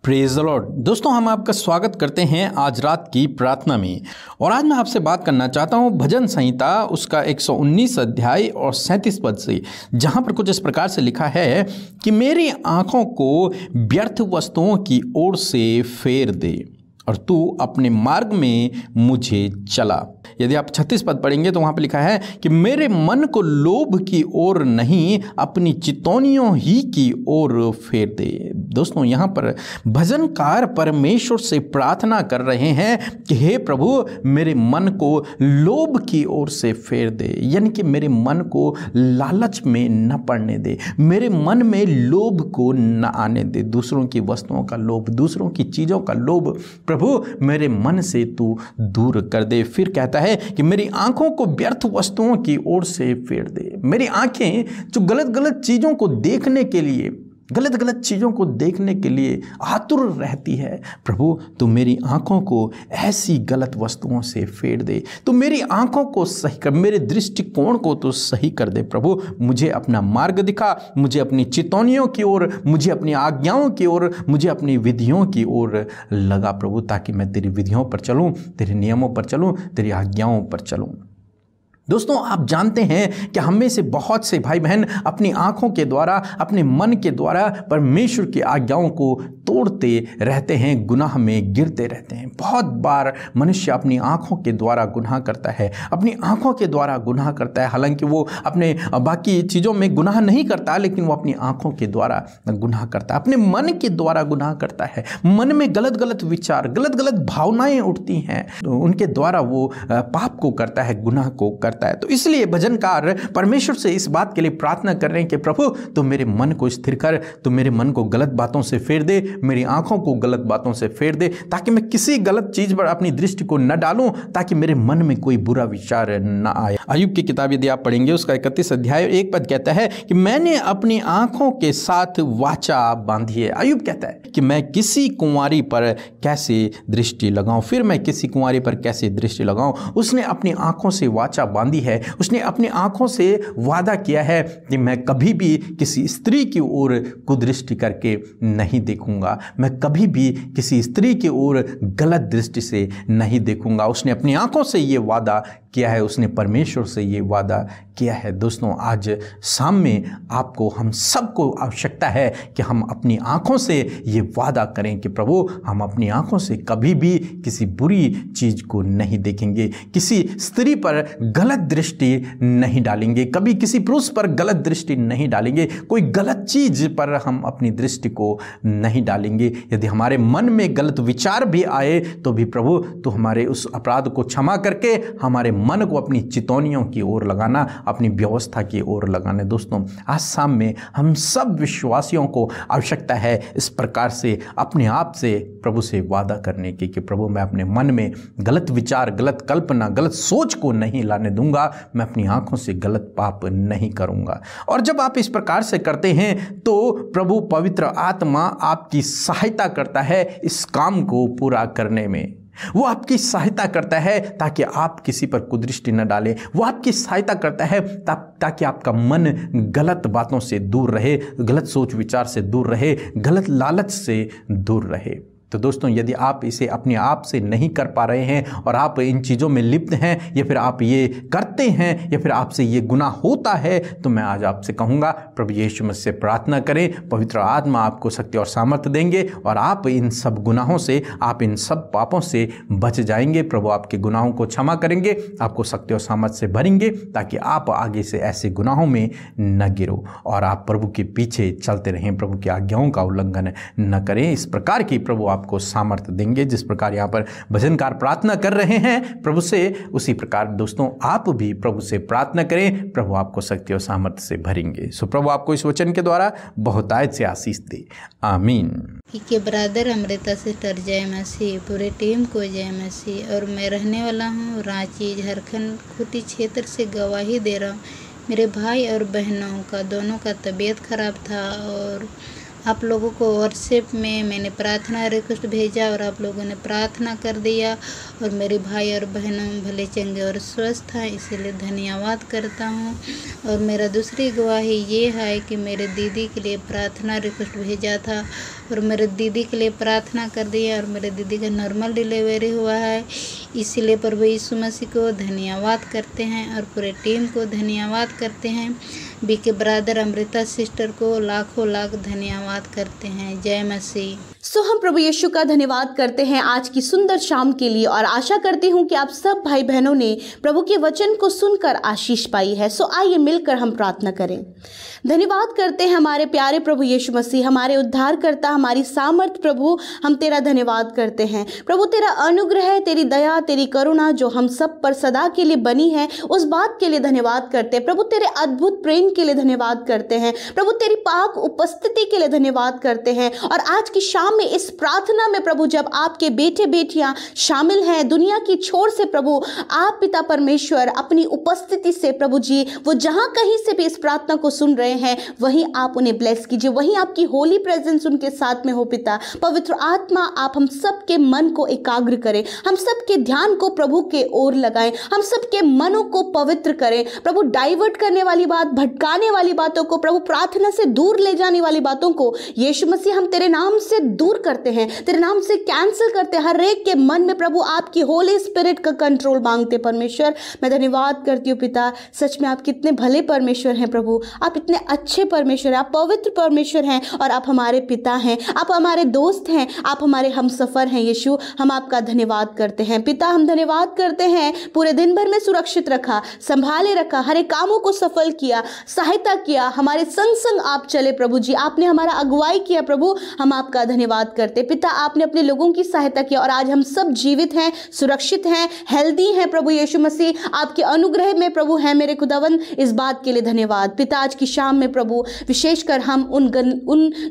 Praise the Lord. दोस्तों, हम आपका स्वागत करते हैं आज रात की प्रार्थना में। और आज मैं आपसे बात करना चाहता हूं भजन संहिता उसका 119 अध्याय और 37 पद से, जहां पर कुछ इस प्रकार से लिखा है कि मेरी आंखों को व्यर्थ वस्तुओं की ओर से फेर दे और तू अपने मार्ग में मुझे चला। यदि आप 36 पद पढ़ेंगे तो वहाँ पर लिखा है कि मेरे मन को लोभ की ओर नहीं, अपनी चितौनियों ही की ओर फेर दे। दोस्तों, यहाँ पर भजनकार परमेश्वर से प्रार्थना कर रहे हैं कि हे प्रभु, मेरे मन को लोभ की ओर से फेर दे, यानी कि मेरे मन को लालच में न पड़ने दे, मेरे मन में लोभ को न आने दे, दूसरों की वस्तुओं का लोभ, दूसरों की चीज़ों का लोभ प्रभु मेरे मन से तू दूर कर दे। फिर कहता है कि मेरी आंखों को व्यर्थ वस्तुओं की ओर से फेर दे। मेरी आंखें जो गलत गलत चीज़ों को देखने के लिए, गलत गलत चीज़ों को देखने के लिए आतुर रहती है, प्रभु तो मेरी आंखों को ऐसी गलत वस्तुओं से फेर दे। तो मेरी आंखों को सही कर, मेरे दृष्टिकोण को तो सही कर दे प्रभु। मुझे अपना मार्ग दिखा, मुझे अपनी चितौनियों की ओर, मुझे अपनी आज्ञाओं की ओर, मुझे अपनी विधियों की ओर लगा प्रभु, ताकि मैं तेरी विधियों पर चलूँ, तेरे नियमों पर चलूँ, तेरी आज्ञाओं पर चलूँ। दोस्तों, आप जानते हैं कि हम में से बहुत से भाई बहन अपनी आंखों के द्वारा, अपने मन के द्वारा परमेश्वर की आज्ञाओं को तोड़ते रहते हैं, गुनाह में गिरते रहते हैं। बहुत बार मनुष्य अपनी आंखों के द्वारा गुनाह करता है, अपनी आंखों के द्वारा गुनाह करता है। हालांकि वो अपने बाकी चीज़ों में गुनाह नहीं करता, लेकिन वो अपनी आंखों के द्वारा गुनाह करता है, अपने मन के द्वारा गुनाह करता है। मन में गलत गलत विचार, गलत गलत भावनाएं उठती हैं, तो उनके द्वारा वो पाप को करता है, गुनाह को करता है। तो इसलिए भजनकार परमेश्वर से इस बात के लिए प्रार्थना कर रहे हैं कि प्रभु तो मेरे मन को स्थिर कर, तो मेरे मन को गलत बातों से फेर दे, मेरी आंखों को गलत बातों से फेर दे, ताकि मैं किसी गलत चीज पर अपनी दृष्टि को न डालूं, ताकि मेरे मन में कोई बुरा विचार न आए। अय्यूब की किताब यदि आप पढ़ेंगे उसका 31 अध्याय 1 पद कहता है कि मैंने अपनी आंखों के साथ वाचा बांधी है। अय्यूब कहता है कि मैं किसी कुंवारी पर कैसे दृष्टि लगाऊं, फिर मैं किसी कुंवारी पर कैसे दृष्टि लगाऊं। उसने अपनी आंखों से वाचा बांधी है, उसने अपनी आंखों से वादा किया है कि मैं कभी भी किसी स्त्री की ओर कुदृष्टि करके नहीं देखूंगा, मैं कभी भी किसी स्त्री की ओर गलत दृष्टि से नहीं देखूंगा। उसने अपनी आंखों से ये वादा किया है, उसने परमेश्वर से ये वादा किया है। दोस्तों, आज शाम में आपको, हम सबको आवश्यकता है कि हम अपनी आंखों से ये वादा करें कि प्रभु हम अपनी आंखों से कभी भी किसी बुरी चीज को नहीं देखेंगे, किसी स्त्री पर गलत दृष्टि नहीं डालेंगे, कभी किसी पुरुष पर गलत दृष्टि नहीं डालेंगे, कोई गलत चीज पर हम अपनी दृष्टि को नहीं डालेंगे। यदि हमारे मन में गलत विचार भी आए तो भी प्रभु तो हमारे उस अपराध को क्षमा करके हमारे मन को अपनी चितौनियों की ओर लगाना, अपनी व्यवस्था की ओर लगाना। दोस्तों, आज शाम में हम सब विश्वासियों को आवश्यकता है इस प्रकार से अपने आप से प्रभु से वादा करने की कि प्रभु मैं अपने मन में गलत विचार, गलत कल्पना, गलत सोच को नहीं लाने दूंगा, मैं अपनी आंखों से गलत पाप नहीं करूंगा। और जब आप इस प्रकार से करते हैं तो प्रभु पवित्र आत्मा आपकी सहायता करता है इस काम को पूरा करने में। वो आपकी सहायता करता है ताकि आप किसी पर कुदृष्टि न डालें। वो आपकी सहायता करता है ताकि आपका मन गलत बातों से दूर रहे, गलत सोच विचार से दूर रहे, गलत लालच से दूर रहे। तो दोस्तों, यदि आप इसे अपने आप से नहीं कर पा रहे हैं और आप इन चीज़ों में लिप्त हैं, या फिर आप ये करते हैं, या फिर आपसे ये गुनाह होता है, तो मैं आज आपसे कहूँगा प्रभु यीशु मसीह से प्रार्थना करें। पवित्र आत्मा आपको शक्ति और सामर्थ्य देंगे और आप इन सब गुनाहों से, आप इन सब पापों से बच जाएंगे। प्रभु आपके गुनाहों को क्षमा करेंगे, आपको शक्ति और सामर्थ्य से भरेंगे, ताकि आप आगे से ऐसे गुनाहों में न गिरो और आप प्रभु के पीछे चलते रहें, प्रभु की आज्ञाओं का उल्लंघन न करें। इस प्रकार की प्रभु आपको सामर्थ्य देंगे। जिस प्रकार यहाँ पर भजनकार प्रार्थना कर रहे हैं प्रभु से, उसी प्रकार दोस्तों आप भी प्रभु से प्रार्थना करें, प्रभु आपको शक्ति और सामर्थ्य से भरेंगे। सो प्रभु आपको इस वचन के द्वारा बहुतायत से आशीष दे। आमीन। के ब्रदर अमृता सिस्टर जय मसीह, पूरे टीम को जय मसीह। और मैं रहने वाला हूँ रांची, झारखंड खूंटी क्षेत्र से गवाही दे रहा हूँ। मेरे भाई और बहनों का दोनों का तबीयत खराब था और आप लोगों को व्हाट्सएप में मैंने प्रार्थना रिक्वेस्ट भेजा और आप लोगों ने प्रार्थना कर दिया और मेरे भाई और बहनों भले चंगे और स्वस्थ हैं, इसीलिए धन्यवाद करता हूँ। और मेरा दूसरी गवाही ये है कि मेरे दीदी के लिए प्रार्थना रिक्वेस्ट भेजा था और मेरे दीदी के लिए प्रार्थना कर दिया और मेरे दीदी का नॉर्मल डिलीवरी हुआ है। इसीलिए प्रभु यीशु मसीह को धन्यवाद करते हैं और पूरे टीम को धन्यवाद करते हैं। बीके ब्रदर अमृता सिस्टर को लाखों लाख धन्यवाद करते हैं। जय मसीह। सो हम प्रभु यीशु का धन्यवाद करते हैं आज की सुंदर शाम के लिए और आशा करती हूँ कि आप सब भाई बहनों ने प्रभु के वचन को सुनकर आशीष पाई है। सो आइए मिलकर हम प्रार्थना करें। धन्यवाद करते हैं हमारे प्यारे प्रभु यीशु मसीह, हमारे उद्धारकर्ता, हमारी सामर्थ प्रभु, हम तेरा धन्यवाद करते हैं। प्रभु तेरा अनुग्रह, तेरी दया, तेरी करुणा जो हम सब पर सदा के लिए बनी है, उस बात के लिए धन्यवाद करते हैं। प्रभु तेरे अद्भुत प्रेम के लिए धन्यवाद करते हैं। प्रभु तेरी पाक उपस्थिति के लिए धन्यवाद करते हैं। और आज की शाम में इस प्रार्थना में प्रभु जब आपके बेटे बेटियां शामिल हैं दुनिया की छोर से, प्रभु आप पिता परमेश्वर अपनी उपस्थिति से प्रभु जी वो जहां कहीं से भी इस प्रार्थना को सुन रहे हैं वहीं आप उन्हें ब्लेस कीजिए, वहीं आपकी होली प्रेजेंस उनके साथ में हो। पिता पवित्र आत्मा आप हम सबके मन को एकाग्र करें, हम सबके ध्यान को प्रभु के ओर लगाएं, हम सबके मनों को पवित्र करें। प्रभु डाइवर्ट करने वाली बात, भटकाने वाली बातों को, प्रभु प्रार्थना से दूर ले जाने वाली बातों को यीशु मसीह हम तेरे नाम से दूर करते हैं, तेरे नाम से कैंसिल करते हैं। हर एक के मन में प्रभु आपकी होली स्पिरिट का कंट्रोल मांगते। परमेश्वर मैं धन्यवाद करती हूँ पिता, सच में आप कितने भले परमेश्वर हैं प्रभु, आप इतने अच्छे परमेश्वर हैं, आप पवित्र परमेश्वर हैं और आप हमारे पिता हैं, आप हमारे दोस्त हैं, आप हमारे हमसफर हैं। यीशु हम आपका धन्यवाद करते हैं। पिता हम धन्यवाद करते हैं, पूरे दिन भर में सुरक्षित रखा, संभाले रखा, हर एक कामों को सफल किया, सहायता किया, हमारे संग संग आप चले प्रभु जी, आपने हमारा अगुवाई किया प्रभु, हम आपका धन्यवाद करते। पिता आपने अपने लोगों की सहायता किया और आज हम सब जीवित हैं, सुरक्षित हैं, हेल्दी हैं प्रभु यीशु मसीह, आपके अनुग्रह में प्रभु है मेरे खुदावन, इस बात के लिए धन्यवाद। पिता आज की शाम में प्रभु विशेषकर हम उन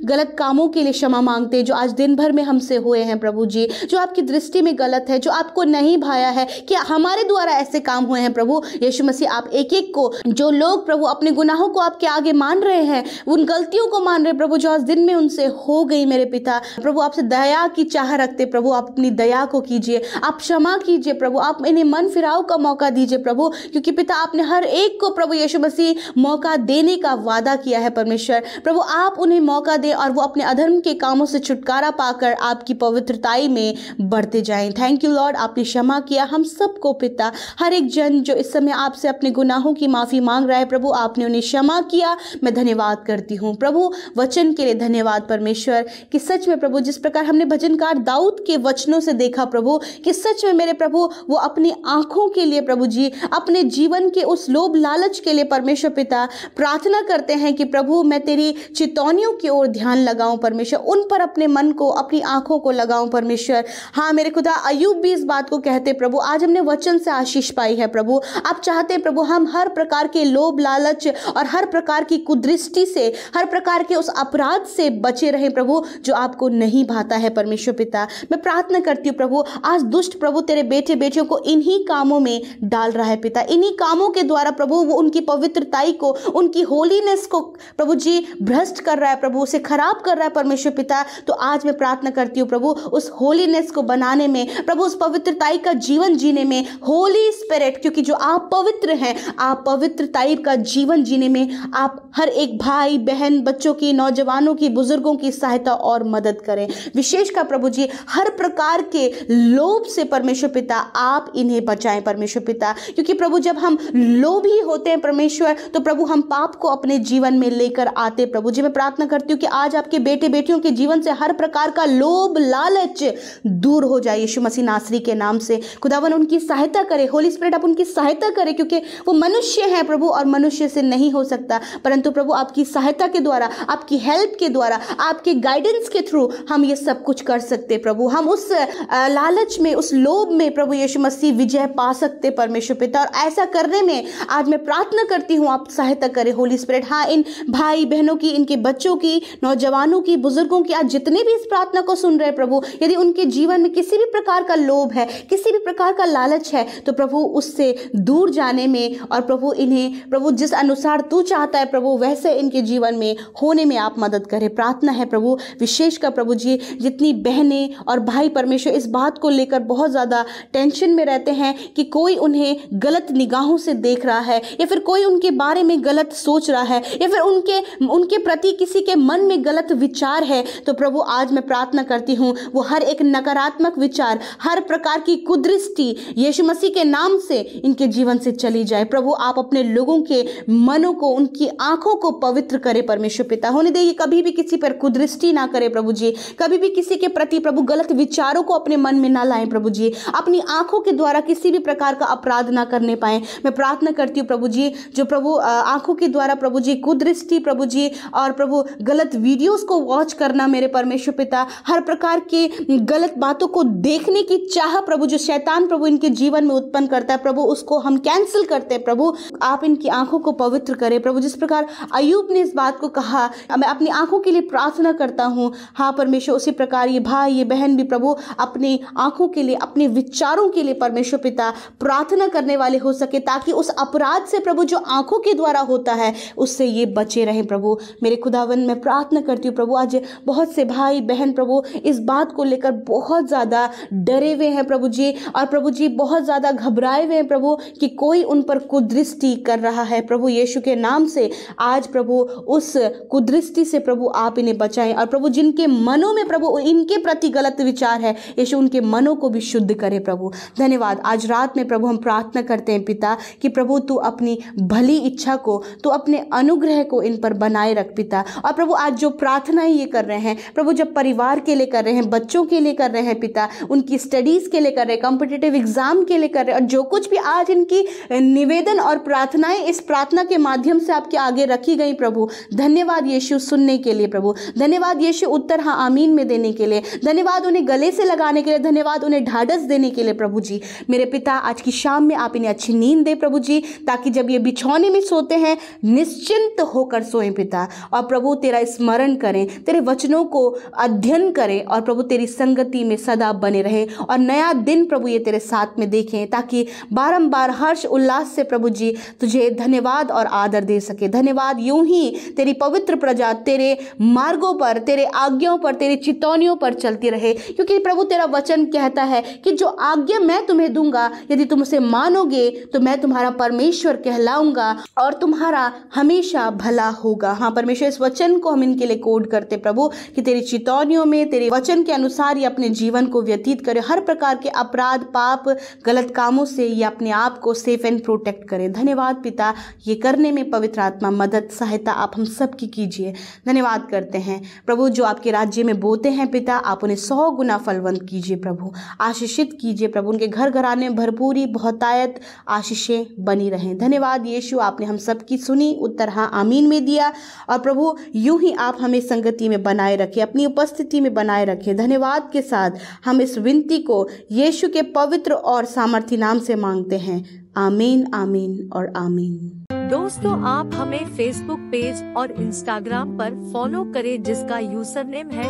गलत कामों के लिए क्षमा मांगते हैं जो आज दिन भर में हमसे हुए हैं प्रभु जी, जो आपकी दृष्टि में गलत है, जो आपको नहीं भाया है, कि हमारे द्वारा ऐसे काम हुए हैं प्रभु यीशु मसीह। आप एक एक को, जो लोग प्रभु अपने गुनाहों को आपके आगे मान रहे हैं, उन गलतियों को मान रहे प्रभु जो आज दिन में उनसे हो गई मेरे पिता, प्रभु आपसे दया की चाह रखते प्रभु, आप अपनी दया को कीजिए, आप क्षमा कीजिए प्रभु, आप इन्हें मन फिराव का मौका दीजिए प्रभु, क्योंकि पिता आपने हर एक को प्रभु यीशु मसीह मौका देने का वादा किया है परमेश्वर। प्रभु आप उन्हें मौका दें और वो अपने अधर्म के कामों से छुटकारा पाकर आपकी पवित्रताई में बढ़ते जाएं। थैंक यू लॉर्ड, आपने क्षमा किया हम सबको पिता, हर एक जन जो इस समय आपसे अपने गुनाहों की माफ़ी मांग रहा है प्रभु आपने उन्हें क्षमा किया, मैं धन्यवाद करती हूँ प्रभु। वचन के लिए धन्यवाद परमेश्वर, कि सच में प्रभु जिस प्रकार हमने भजनकार दाऊद के वचनों से देखा प्रभु, कि सच में मेरे प्रभु वो अपनी आंखों के लिए प्रभु जी, अपने जीवन के उस लोभ लालच के लिए परमेश्वर पिता प्रार्थना करते हैं कि प्रभु मैं तेरी चितौनियों की ओर ध्यान लगाऊं परमेश्वर, उन पर अपने मन को, अपनी आंखों को लगाऊं परमेश्वर। हाँ मेरे खुदा, अय्यूब भी इस बात को कहते प्रभु, आज हमने वचन से आशीष पाई है प्रभु। आप चाहते हैं प्रभु हम हर प्रकार के लोभ लालच और हर प्रकार की कुदृष्टि से, हर प्रकार के उस अपराध से बचे रहें प्रभु जो आपको नहीं भाता है परमेश्वर पिता। मैं प्रार्थना करती हूँ प्रभु, आज दुष्ट प्रभु तेरे बेटे बेटियों को इन्हीं कामों में डाल रहा है पिता, इन्हीं कामों के द्वारा प्रभु वो उनकी पवित्रताई को, उनकी होलीनेस को प्रभु जी भ्रष्ट कर रहा है प्रभु, उसे खराब कर रहा है परमेश्वर पिता। तो आज मैं प्रार्थना करती हूँ प्रभु उस होलीनेस को बनाने में, प्रभु उस पवित्रताई का जीवन जीने में, होली स्पिरिट, क्योंकि जो आप पवित्र हैं, आप पवित्रताई का जीवन जीने में आप हर एक भाई बहन, बच्चों की, नौजवानों की, बुजुर्गों की सहायता और मदद करें। विशेषकर प्रभु जी हर प्रकार के लोभ से परमेश्वर पिता आप इन्हें बचाएं परमेश्वर पिता, क्योंकि प्रभु जब हम लोभी होते हैं परमेश्वर तो प्रभु हम पाप को अपने जीवन में लेकर आते प्रभु जी। मैं प्रार्थना करती हूँ कि आज आपके बेटे बेटियों के जीवन से हर प्रकार का लोभ लालच दूर हो जाए यीशु मसीह नासरी के नाम से। खुदावन उनकी सहायता करे, होली स्पिरिट आप उनकी सहायता करें, क्योंकि वो मनुष्य हैं प्रभु और मनुष्य से नहीं हो सकता, परंतु प्रभु आपकी सहायता के द्वारा, आपकी हेल्प के द्वारा, आपके गाइडेंस के थ्रू हम ये सब कुछ कर सकते प्रभु। हम उस लालच में, उस लोभ में प्रभु यीशु मसीह विजय पा सकते परमेश्वर पिता। और ऐसा करने में आज मैं प्रार्थना करती हूँ आप सहायता करें होली स्पिरिट, हाँ, इन भाई बहनों की, इनके बच्चों की, नौजवानों की, बुजुर्गों की, आज जितने भी इस प्रार्थना को सुन रहे हैं प्रभु, यदि उनके जीवन में किसी भी प्रकार का लोभ है, किसी भी प्रकार का लालच है, तो प्रभु उससे दूर जाने में, और प्रभु इन्हें प्रभु जिस अनुसार तू चाहता है प्रभु वैसे इनके जीवन में होने में आप मदद करें। प्रार्थना है प्रभु विशेषकर प्रभु जी, जितनी बहनें और भाई परमेश्वर इस बात को लेकर बहुत ज़्यादा टेंशन में रहते हैं कि कोई उन्हें गलत निगाहों से देख रहा है, या फिर कोई उनके बारे में गलत सोच रहा है, या फिर उनके प्रति किसी के मन में गलत विचार है, तो प्रभु आज मैं प्रार्थना करती हूँ वो हर एक नकारात्मक विचार, हर प्रकार की कुदृष्टि यीशु मसीह के नाम से इनके जीवन से चली जाए। प्रभु आप अपने लोगों के मनों को, उनकी आंखों को पवित्र करें परमेश्वर पिता। होने देइए कभी भी किसी पर कुदृष्टि ना करे प्रभु जी, कभी भी किसी के प्रति प्रभु गलत विचारों को अपने मन में ना लाएं प्रभु जी, अपनी आंखों के द्वारा किसी भी प्रकार का अपराध ना करने पाए। मैं प्रार्थना करती हूँ प्रभु जी, जो प्रभु आंखों के द्वारा प्रभु जी कुदृष्टि प्रभु जी और प्रभु गलत वीडियोस को वॉच करना मेरे परमेश्वर पिता, हर प्रकार के गलत बातों को देखने की चाह प्रभु जो शैतान प्रभु इनके जीवन में उत्पन्न करता है प्रभु, उसको हम कैंसिल करते हैं प्रभु। आप इनकी आंखों को पवित्र करें प्रभु, जिस प्रकार अय्यूब ने इस बात को कहा, मैं अपनी आंखों के लिए प्रार्थना करता हूँ। हाँ परमेश्वर, उसी प्रकार ये भाई ये बहन भी प्रभु अपनी आंखों के लिए, अपने विचारों के लिए परमेश्वर पिता प्रार्थना करने वाले हो सके, ताकि उस अपराध से प्रभु जो आंखों के द्वारा होता है उससे ये बचे रहें प्रभु। मेरे खुदावन मैं प्रार्थना करती हूँ प्रभु, आज बहुत से भाई बहन प्रभु इस बात को लेकर बहुत ज़्यादा डरे हुए हैं प्रभु जी, और प्रभु जी बहुत ज़्यादा घबराए हुए हैं प्रभु कि कोई उन पर कुदृष्टि कर रहा है प्रभु। यीशु के नाम से आज प्रभु उस कुदृष्टि से प्रभु आप इन्हें बचाएं, और प्रभु जिनके मनों में प्रभु इनके प्रति गलत विचार है यीशु उनके मनों को भी शुद्ध करे प्रभु। धन्यवाद। आज रात में प्रभु हम प्रार्थना करते हैं पिता कि प्रभु तू अपनी भली इच्छा को, तू अपने अनुग्रह को इन पर बनाए रख पिता। और प्रभु आज जो प्रार्थनाएं ये कर रहे हैं प्रभु, जब परिवार के लिए कर रहे हैं, बच्चों के लिए कर रहे हैं पिता, उनकी स्टडीज के लिए कर रहे हैं, कॉम्पिटिटिव एग्जाम के लिए कर रहे हैं, और जो कुछ भी आज इनकी निवेदन और प्रार्थनाएं इस प्रार्थना के माध्यम से आपके आगे रखी गई प्रभु, धन्यवाद यीशु सुनने के लिए प्रभु, धन्यवाद यीशु उत्तर हाँ आमीन में देने के लिए, धन्यवाद उन्हें गले से लगाने के लिए, धन्यवाद उन्हें ढाढ़स देने के लिए प्रभु जी। मेरे पिता आज की शाम में आप इन्हें अच्छी नींद दे प्रभु जी, ताकि जब ये बिछौने में सोते हैं निश्चिंत होकर सोएं पिता, और प्रभु तेरा स्मरण करें, तेरे वचनों को अध्ययन करें, और प्रभु तेरी संगति में सदा बने रहें, और नया दिन प्रभु ये तेरे साथ में देखें, ताकि बारंबार हर्ष उल्लास से प्रभु जी तुझे धन्यवाद और आदर दे सके। धन्यवाद। यूं ही तेरी पवित्र प्रजा तेरे मार्गों पर, तेरे आज्ञाओं पर, तेरी चितौनियों पर चलती रहे, क्योंकि प्रभु तेरा वचन कहता है कि जो आज्ञा मैं तुम्हें दूंगा यदि तुम उसे मानोगे तो मैं तुम्हारा परमेश्वर कहलाऊंगा और तुम्हारा हमेशा भला होगा। हाँ परमेश्वर, इस वचन को हम इनके लिए कोड करते प्रभु कि तेरी चितौनियों में, तेरे वचन के अनुसार ये अपने जीवन को व्यतीत करे, हर प्रकार के अपराध पाप गलत कामों से ये अपने आप को सेफ एंड प्रोटेक्ट करें। धन्यवाद पिता, ये करने में पवित्र आत्मा मदद सहायता आप हम सब की कीजिए। धन्यवाद करते हैं प्रभु, जो आपके राज्य में बोते हैं पिता आप उन्हें 100 गुना फलवंत कीजिए प्रभु, आशीषित कीजिए प्रभु, उनके घर घराने में भरपूरी बहुतायत आशीषें बनी रहें। धन्यवाद यीशु, आपने हम सब की सुनी, उत्तर हाँ आमीन में दिया, और प्रभु यूं ही आप हमें संगति में बनाए रखें, अपनी उपस्थिति में बनाए रखें। धन्यवाद के साथ हम इस विनती को यीशु के पवित्र और सामर्थी नाम से मांगते हैं। आमीन आमीन और आमीन। दोस्तों, आप हमें फेसबुक पेज और इंस्टाग्राम पर फॉलो करें, जिसका यूजर नेम है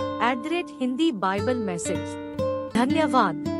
@हिंदी बाइबल मैसेज। धन्यवाद।